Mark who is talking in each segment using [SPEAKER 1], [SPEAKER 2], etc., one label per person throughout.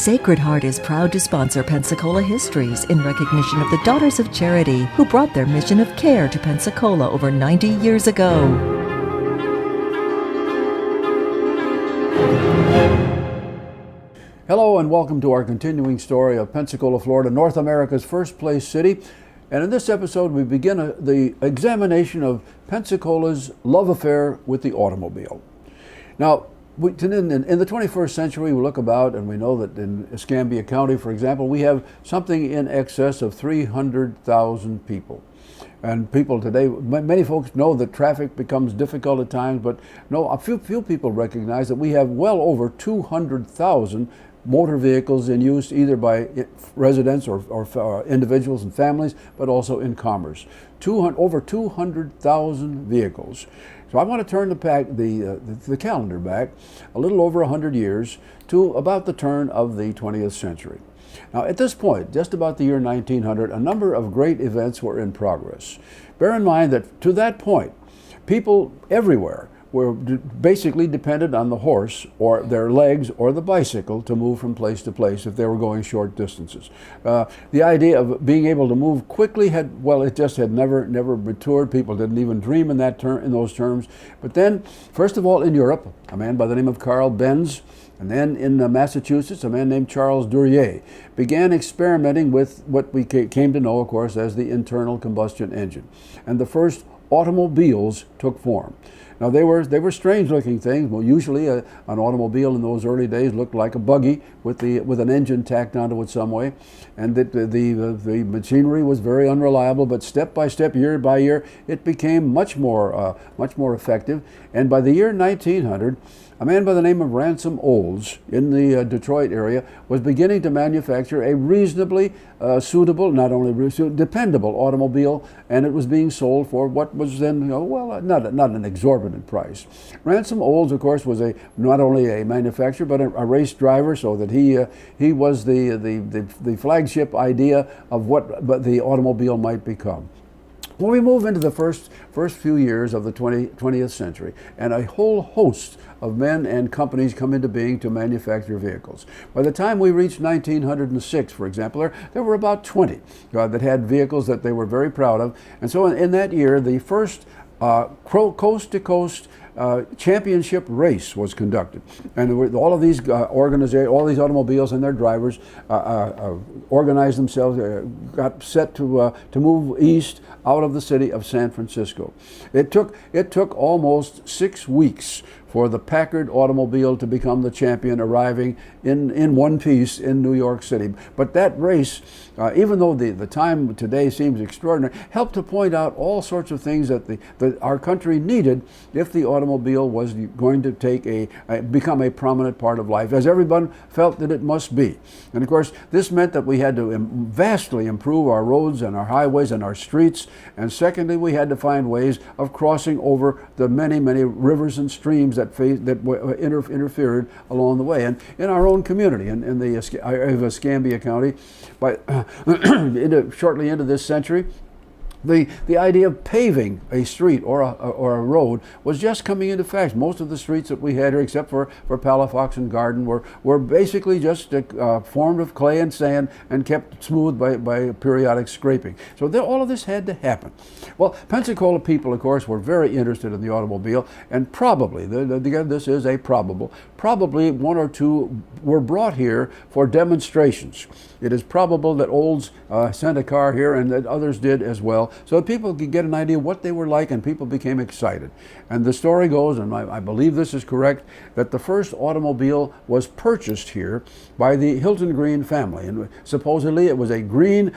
[SPEAKER 1] Sacred Heart is proud to sponsor Pensacola Histories in recognition of the Daughters of Charity who brought their mission of care to Pensacola over 90 years ago.
[SPEAKER 2] Hello and welcome to our continuing story of Pensacola, Florida, North America's first place city. And in this episode we begin the examination of Pensacola's love affair with the automobile. Now, in the 21st century, we look about and we know that in Escambia County, for example, we have something in excess of 300,000 people. And people today, many folks know that traffic becomes difficult at times, but a few people recognize that we have well over 200,000 motor vehicles in use either by residents or individuals and families, but also in commerce. Over 200,000 vehicles. So I want to turn the calendar back a little over 100 years to about the turn of the 20th century. Now at this point, just about the year 1900, a number of great events were in progress. Bear in mind that to that point, people everywhere were basically dependent on the horse or their legs or the bicycle to move from place to place if they were going short distances. The idea of being able to move quickly it just had never matured. People didn't even dream in those terms. But then, first of all, in Europe, a man by the name of Carl Benz, and then in Massachusetts, a man named Charles Duryea began experimenting with what we came to know, of course, as the internal combustion engine. And the first automobiles took form. Now they were strange-looking things. Well, usually an automobile in those early days looked like a buggy with an engine tacked onto it some way, and the machinery was very unreliable. But step by step, year by year, it became much more effective. And by the year 1900, a man by the name of Ransom Olds in the Detroit area was beginning to manufacture a reasonably suitable, not only dependable automobile, and it was being sold for what was then, not an exorbitant price. Ransom Olds, of course, was not only a manufacturer but a race driver, so that he was the flagship idea of what the automobile might become. When we move into the first few years of the 20th century, and a whole host of men and companies come into being to manufacture vehicles. By the time we reached 1906, for example, there were about 20 that had vehicles that they were very proud of. And so in that year, the first coast-to-coast championship race was conducted, and all of these all these automobiles and their drivers organized themselves, got set to move east out of the city of San Francisco. It took almost 6 weeks for the Packard automobile to become the champion, arriving in one piece in New York City. But that race, even though the time today seems extraordinary, helped to point out all sorts of things that our country needed if the automobile was going to become a prominent part of life, as everyone felt that it must be. And of course, this meant that we had to vastly improve our roads and our highways and our streets. And secondly, we had to find ways of crossing over the many rivers and streams that interfered along the way. And in our own community, in the Escambia County, shortly into this century, the idea of paving a street or a road was just coming into fact. Most of the streets that we had here, except for Palafox and Garden, were basically just formed of clay and sand and kept smooth by periodic scraping. So all of this had to happen. Well, Pensacola people, of course, were very interested in the automobile, and probably, again, this is a probably one or two were brought here for demonstrations. It is probable that Olds sent a car here and that others did as well, so that people could get an idea what they were like, and people became excited. And the story goes, and I believe this is correct, that the first automobile was purchased here by the Hilton Green family. And supposedly it was a green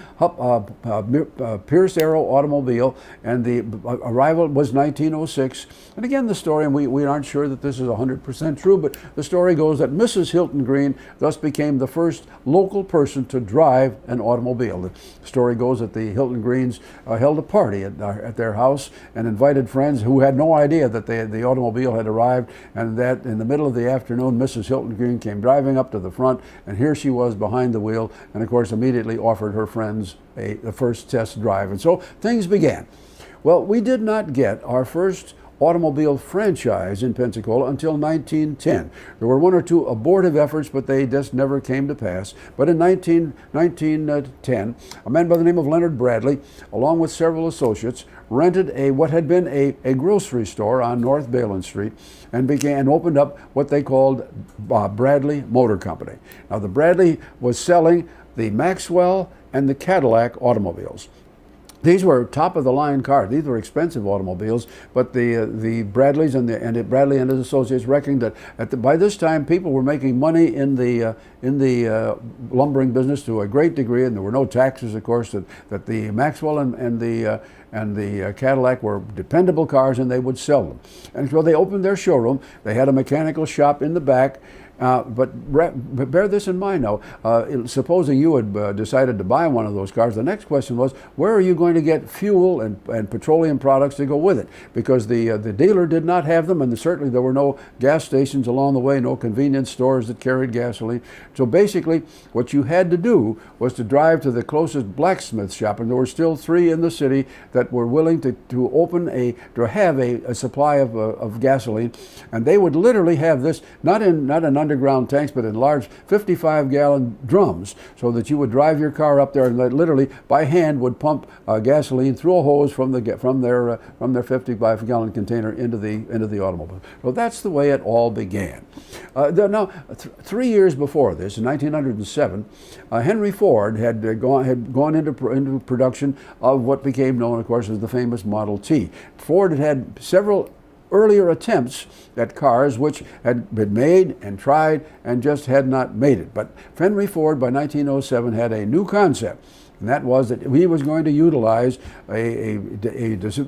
[SPEAKER 2] Pierce Arrow automobile, and the arrival was 1906. And again, the story, and we aren't sure that this is 100% true, but the story goes that Mrs. Hilton Green thus became the first local person to drive an automobile. The story goes that the Hilton Greens held a party at their house and invited friends who had no idea that the automobile had arrived, and that in the middle of the afternoon, Mrs. Hilton Green came driving up to the front, and here she was behind the wheel, and of course immediately offered her friends the first test drive. And so things began. Well, we did not get our first automobile franchise in Pensacola until 1910. There were one or two abortive efforts, but they just never came to pass. But in 1910, a man by the name of Leonard Bradley, along with several associates, rented what had been a grocery store on North Balin Street and opened up what they called Bradley Motor Company. Now, the Bradley was selling the Maxwell and the Cadillac automobiles. These were top-of-the-line cars. These were expensive automobiles, but the Bradleys and Bradley and his associates reckoned that by this time people were making money in the lumbering business to a great degree, and there were no taxes, of course. That the Maxwell and the Cadillac were dependable cars, and they would sell them. And so they opened their showroom. They had a mechanical shop in the back. But bear this in mind now. Supposing you had decided to buy one of those cars, the next question was, where are you going to get fuel and petroleum products to go with it? Because the dealer did not have them, and certainly there were no gas stations along the way, no convenience stores that carried gasoline. So basically, what you had to do was to drive to the closest blacksmith shop, and there were still 3 in the city that were willing to have a supply of gasoline, and they would literally have this not in underground tanks, but in large 55-gallon drums, so that you would drive your car up there and literally by hand would pump gasoline through a hose from their 55-gallon container into the automobile. So that's the way it all began. Now, 3 years before this, in 1907, Henry Ford had gone into production of what became known, of course, as the famous Model T. Ford had several earlier attempts at cars which had been made and tried and just had not made it. But Henry Ford, by 1907, had a new concept, and that was that he was going to utilize a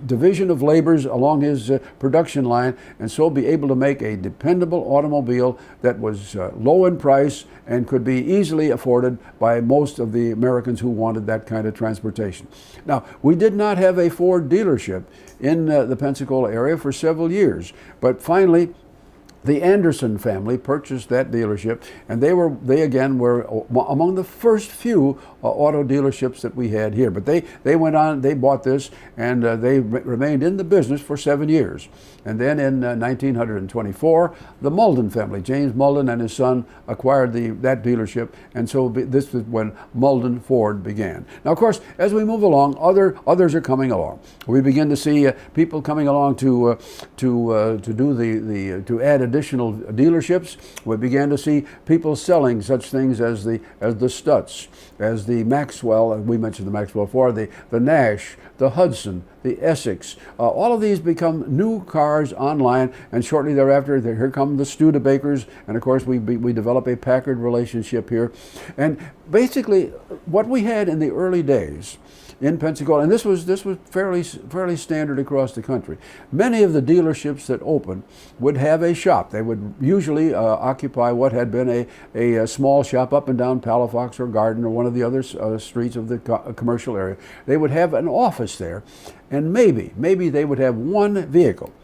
[SPEAKER 2] division of labors along his production line, and so be able to make a dependable automobile that was low in price and could be easily afforded by most of the Americans who wanted that kind of transportation. Now, we did not have a Ford dealership in the Pensacola area for several years, but finally the Anderson family purchased that dealership, and they again were among the first few auto dealerships that we had here. But they went on, they bought this, and they remained in the business for 7 years. And then in 1924, the Mulden family, James Mulden and his son, acquired that dealership, and so this is when Mulden Ford began. Now, of course, as we move along, others are coming along. We begin to see people coming along to add additional dealerships. We began to see people selling such things as the Stutz, as the Maxwell, we mentioned the Maxwell before, the Nash, the Hudson, the Essex. All of these become new cars online, and shortly thereafter, here come the Studebakers, and of course we develop a Packard relationship here. And basically, what we had in the early days in Pensacola, and this was fairly standard across the country. Many of the dealerships that opened would have a shop. They would usually occupy what had been a small shop up and down Palafox or Garden or one of the other streets of the commercial area. They would have an office there, and maybe they would have one vehicle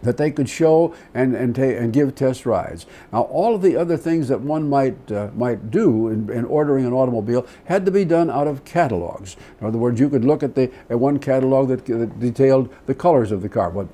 [SPEAKER 2] that they could show and give test rides. Now, all of the other things that one might do in ordering an automobile had to be done out of catalogs. In other words, you could look at one catalog that detailed the colors of the car, but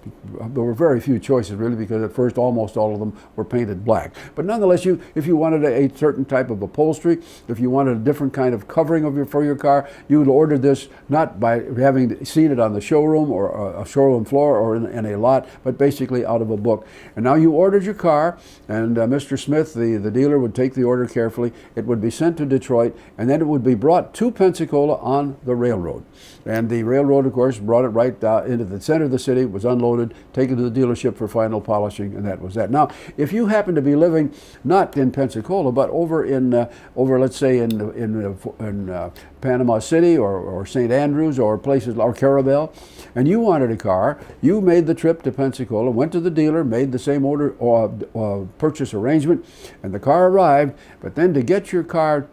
[SPEAKER 2] there were very few choices really, because at first almost all of them were painted black. But nonetheless, if you wanted a certain type of upholstery, if you wanted a different kind of covering for your car, you would order this not by having seen it on the showroom or a showroom floor or in a lot, but basically out of a book. And now you ordered your car, and Mr. Smith, the dealer, would take the order carefully. It would be sent to Detroit, and then it would be brought to Pensacola on the railroad. And the railroad, of course, brought it right into the center of the city, was unloaded, taken to the dealership for final polishing, and that was that. Now, if you happen to be living not in Pensacola, but over let's say in Panama City or St. Andrews or places like Carabel, and you wanted a car, you made the trip to Pensacola, went to the dealer, made the same order or purchase arrangement, and the car arrived. But then to get your car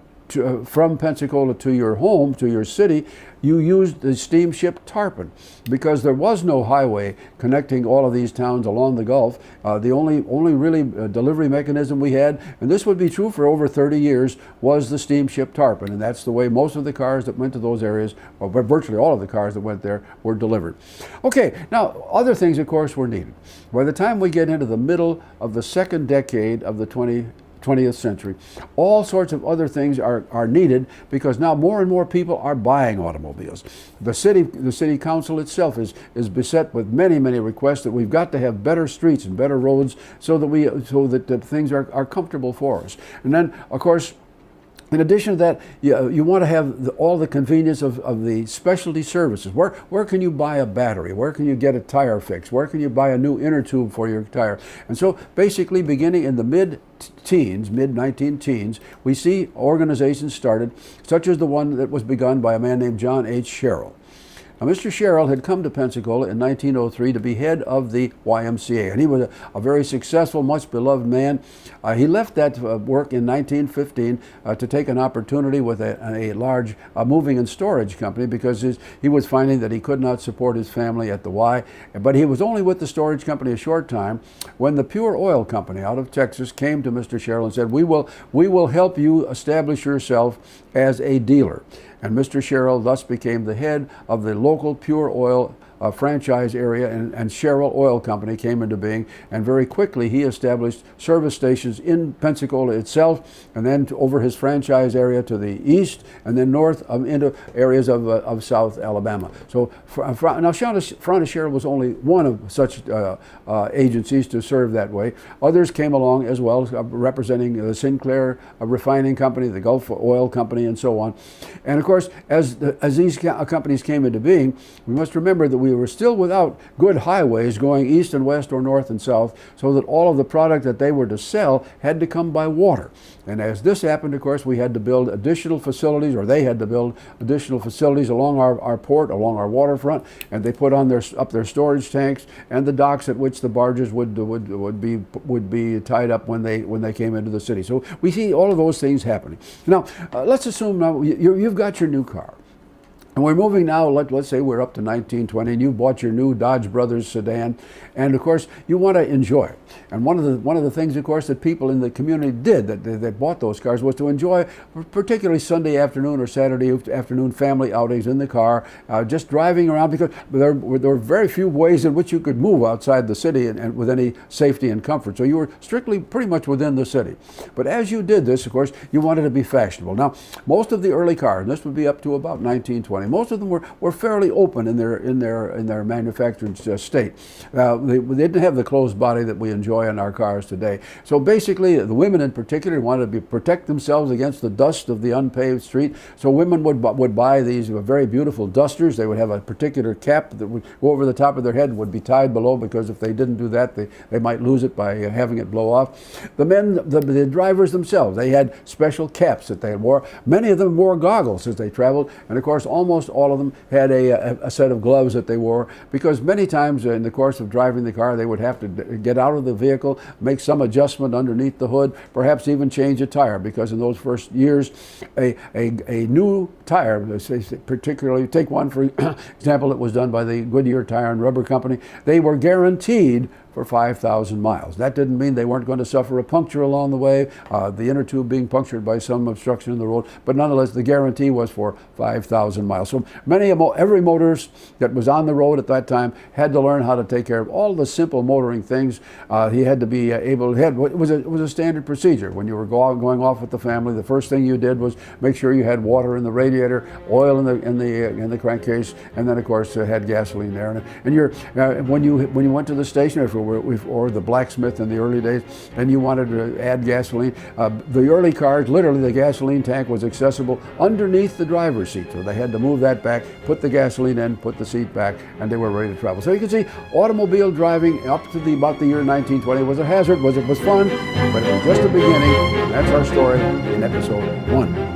[SPEAKER 2] from Pensacola to your home, to your city, you used the steamship tarpon because there was no highway connecting all of these towns along the Gulf. The only really delivery mechanism we had, and this would be true for over 30 years, was the steamship tarpon, and that's the way most of the cars that went to those areas, or virtually all of the cars that went there, were delivered. Okay, now other things, of course, were needed. By the time we get into the middle of the second decade of the 20th century, all sorts of other things are needed because now more and more people are buying automobiles. The city council itself is beset with many requests that we've got to have better streets and better roads so that things are comfortable for us. And then, of course, in addition to that, you want to have all the convenience of the specialty services. Where can you buy a battery? Where can you get a tire fix? Where can you buy a new inner tube for your tire? And so basically beginning in the mid-19 teens, we see organizations started, such as the one that was begun by a man named John H. Sherrill. Now, Mr. Sherrill had come to Pensacola in 1903 to be head of the YMCA, and he was a very successful, much beloved man. He left that work in 1915 to take an opportunity with a large moving and storage company because he was finding that he could not support his family at the Y. But he was only with the storage company a short time when the Pure Oil Company out of Texas came to Mr. Sherrill and said, we will help you establish yourself as a dealer. And Mr. Sherrill thus became the head of the local Pure Oil franchise area, and Sherrill Oil Company came into being, and very quickly he established service stations in Pensacola itself, and then over his franchise area to the east, and then north into areas of South Alabama. So now Francis Sherrill was only one of such agencies to serve that way. Others came along as well, representing the Sinclair Refining Company, the Gulf Oil Company, and so on. And of course, as these companies came into being, we must remember that we were still without good highways going east and west or north and south, so that all of the product that they were to sell had to come by water. And as this happened, of course, we had to build additional facilities, or they had to build additional facilities along our port, along our waterfront, and they put on up their storage tanks and the docks at which the barges would be tied up when they came into the city. So we see all of those things happening. Now, let's assume now you've got your new car. And we're moving now, let's say we're up to 1920, and you bought your new Dodge Brothers sedan, and of course you want to enjoy it. And one of the things, of course, that people in the community did that bought those cars was to enjoy, particularly Sunday afternoon or Saturday afternoon family outings in the car, just driving around, because there were very few ways in which you could move outside the city and with any safety and comfort. So you were strictly pretty much within the city. But as you did this, of course, you wanted to be fashionable. Now, most of the early cars, and this would be up to about 1920. Most of them were fairly open in their manufacturing state. They didn't have the closed body that we enjoy in our cars today. So basically, the women in particular wanted to protect themselves against the dust of the unpaved street. So women would buy these very beautiful dusters. They would have a particular cap that would go over the top of their head and would be tied below, because if they didn't do that, they might lose it by having it blow off. The men, the drivers themselves, they had special caps that they wore. Many of them wore goggles as they traveled, and of course almost all of them had a set of gloves that they wore, because many times in the course of driving the car they would have to get out of the vehicle, make some adjustment underneath the hood, perhaps even change a tire, because in those first years a new tire, particularly take one for example that was done by the Goodyear Tire and Rubber Company, they were guaranteed for 5,000 miles. That didn't mean they weren't going to suffer a puncture along the way, the inner tube being punctured by some obstruction in the road, but nonetheless the guarantee was for 5,000 miles. So every motorist that was on the road at that time had to learn how to take care of all the simple motoring things. He had to be able to, it was a standard procedure. When you were going off with the family, the first thing you did was make sure you had water in the radiator, oil in the crankcase, and then of course had gasoline there. And when you went to the station, or the blacksmith in the early days, and you wanted to add gasoline, the early cars, literally the gasoline tank was accessible underneath the driver's seat, so they had to move that back, put the gasoline in, put the seat back, and they were ready to travel. So you can see automobile driving up to about the year 1920 was a hazard. It was fun, but it was just the beginning. That's our story in episode 1.